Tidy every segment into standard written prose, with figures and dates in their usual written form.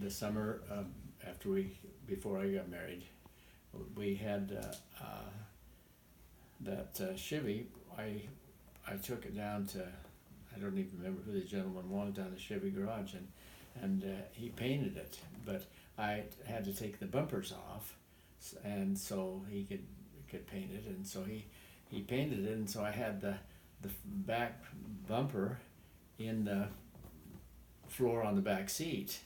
the summer before I got married, we had that Chevy. I took it down to, I don't even remember who the gentleman was, down the Chevy garage, and he painted it, but I had to take the bumpers off, and so he could paint it, and so he painted it, and so I had the back bumper in the floor on the back seat,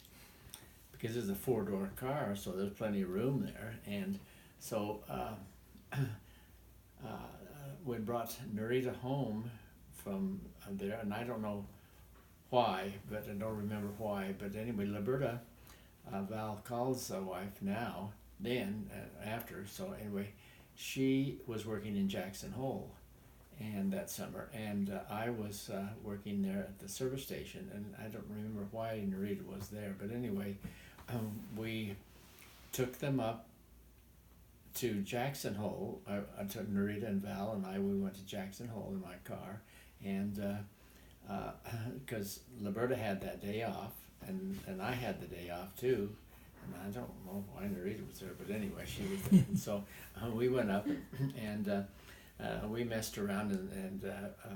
because it's a four-door car, so there's plenty of room there. And so we brought Narita home from there, and I don't know why, but I don't remember why, but anyway, Liberta, Val Call's wife now, then after, so anyway, she was working in Jackson Hole and that summer, and I was working there at the service station, and I don't remember why Narita was there, but anyway, we took them up to Jackson Hole. I took Narita and Val and we went to Jackson Hole in my car, and because Liberta had that day off, and I had the day off too, and I don't know why Narita was there, but anyway, she was there. And so we went up, and we messed around and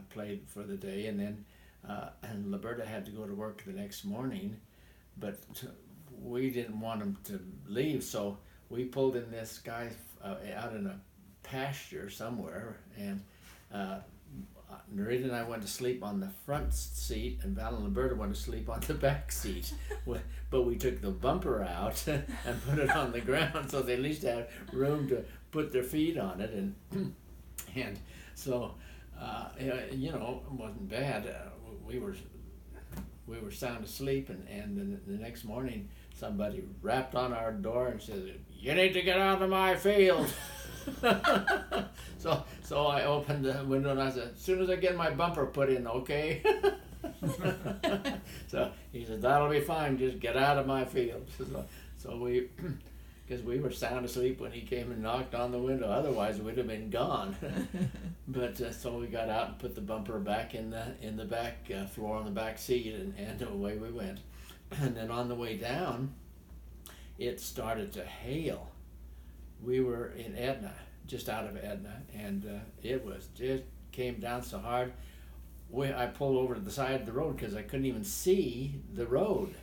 played for the day, and then and Liberta had to go to work the next morning, but we didn't want him to leave, so we pulled in this guy out in a pasture somewhere, and Narita and I went to sleep on the front seat, and Val and Liberta went to sleep on the back seat. But we took the bumper out and put it on the ground, so they at least had room to put their feet on it, and so you know, it wasn't bad. We were sound asleep, and then the next morning somebody rapped on our door and said, "You need to get out of my field." So I opened the window and I said, "As soon as I get my bumper put in, okay?" So he said, "That'll be fine, just get out of my field." So we, because we were sound asleep when he came and knocked on the window, otherwise we'd have been gone. But so we got out and put the bumper back in the back floor on the back seat, and away we went. And then on the way down, it started to hail. We were in Edna, just out of Edna, and it came down so hard. I pulled over to the side of the road because I couldn't even see the road,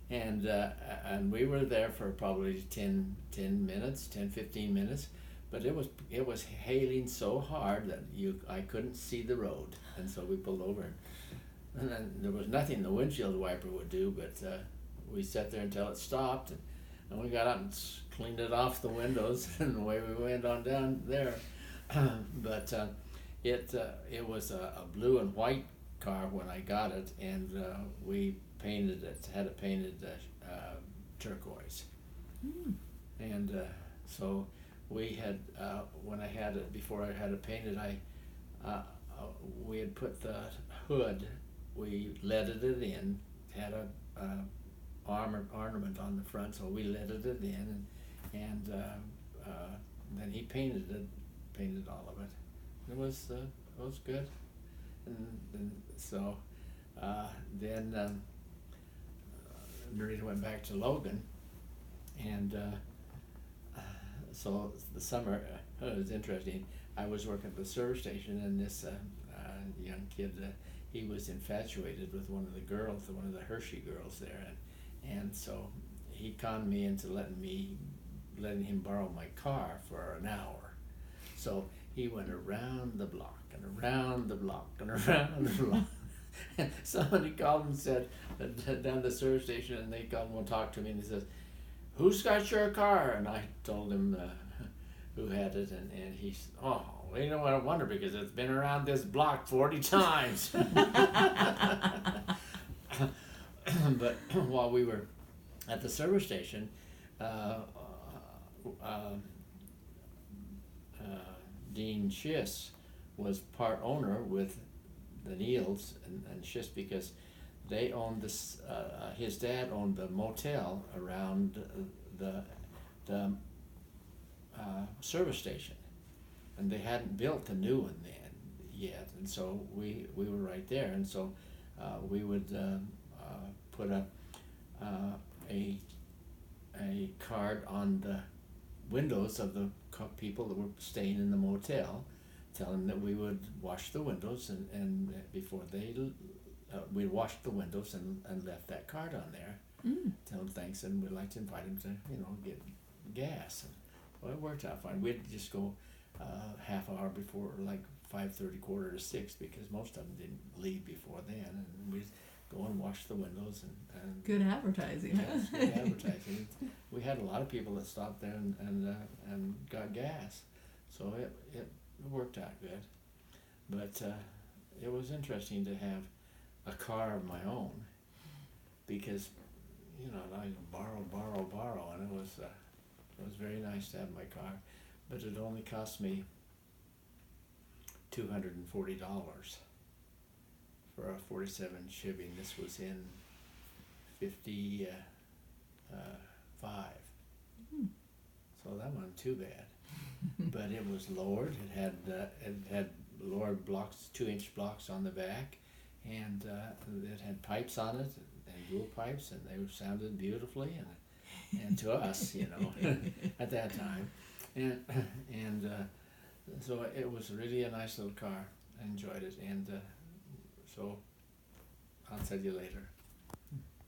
and we were there for probably 10 minutes, 15 minutes, but it was hailing so hard that I couldn't see the road, and so we pulled over. And then there was nothing the windshield wiper would do, but we sat there until it stopped, and we got out and cleaned it off the windows, and away we went on down there. But it was a blue and white car when I got it, and we painted it, had it painted turquoise. And so we had, when I had it, before I had it painted, we had put the hood, we leaded it in, had a ornament on the front, so we leaded it in, and then he painted all of it. It was good, and so then Narita went back to Logan, and so the summer, it was interesting. I was working at the service station, and this young kid, he was infatuated with one of the girls, one of the Hershey girls there, and so he conned me into letting him borrow my car for an hour. So he went around the block and around the block and around the block. And somebody called and said, down the service station, and they called and talked to me, and he says, "Who's got your car?" And I told him who had it, and he said, "Oh, well, you know what, I wonder, because it's been around this block 40 times. But while we were at the service station, Dean Schiss was part owner with the Neils and Schiss, because they owned this. His dad owned the motel around the service station, and they hadn't built the new one then yet, and so we were right there, and so we would put a a card on the windows of the people that were staying in the motel, telling them that we would wash the windows, and before they we washed the windows and left that card on there. Tell them thanks, and we'd like to invite them to get gas. And well, it worked out fine. We'd just go half hour before, like 5:30, 5:45, because most of them didn't leave before then, and we'd go and wash the windows and Good advertising. yes, good advertising. We had a lot of people that stopped there and got gas, so it worked out good. But it was interesting to have a car of my own, because I borrow, and it was very nice to have my car, but it only cost me $240 for a '47 Chevy, and this was in '55. So that wasn't too bad, but it was lowered. It had lowered blocks, 2-inch blocks on the back, and it had pipes on it, and dual pipes, and they sounded beautifully, and to us, at that time, and so it was really a nice little car. I enjoyed it, and so I'll tell you later.